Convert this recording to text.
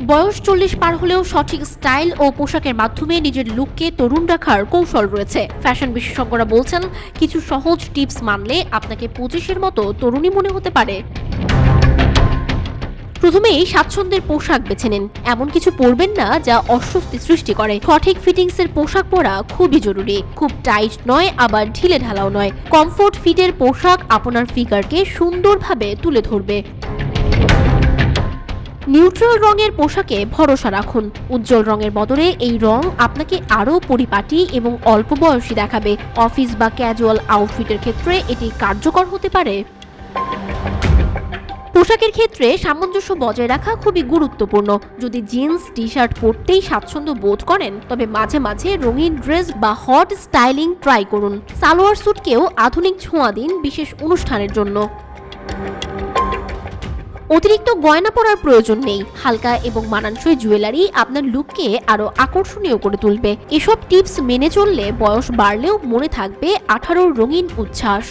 বয়স 40 পার হলেও সঠিক স্টাইল ও পোশাকের মাধ্যমে নিজের লুককে তরুণ রাখার কৌশল রয়েছে। ফ্যাশন বিশেষজ্ঞরা বলছেন, কিছু সহজ টিপস মানলে আপনাকে 25-এর মতো তরুণী মনে হতে পারে। প্রথমেই স্বাচ্ছন্দ্যের পোশাক বেছে নিন। এমন কিছু পরবেন না যা অস্বস্তি সৃষ্টি করে। সঠিক ফিটিংসের পোশাক পরা খুবই জরুরি। খুব টাইট নয়, আবার ঢিলে ঢালাও নয়। কমফোর্ট ফিটের পোশাক আপনার ফিগারকে সুন্দরভাবে তুলে ধরবে। নিউট্রাল রঙের পোশাকে ভরসা রাখুন। উজ্জ্বল রঙের বদলে এই রং আপনাকে আরও পরিপাটি এবং অল্প বয়সী দেখাবে। অফিস বা ক্যাজুয়াল আউটফিটের ক্ষেত্রে এটি কার্যকর হতে পারে। পোশাকের ক্ষেত্রে সামঞ্জস্য বজায় রাখা খুবই গুরুত্বপূর্ণ। যদি জিন্স টি শার্ট পরতেই স্বাচ্ছন্দ্য বোধ করেন, তবে মাঝে মাঝে রঙিন ড্রেস বা হট স্টাইলিং ট্রাই করুন। সালোয়ার স্যুটকেও আধুনিক ছোঁয়া দিন বিশেষ অনুষ্ঠানের জন্য। অতিরিক্ত গয়না পরার প্রয়োজন নেই। হালকা এবং মানানসই জুয়েলারি আপনার লুককে আরো আকর্ষণীয় করে তুলবে। এসব টিপস মেনে চললে বয়স বাড়লেও মনে থাকবে 18-র রঙিন উচ্ছ্বাস।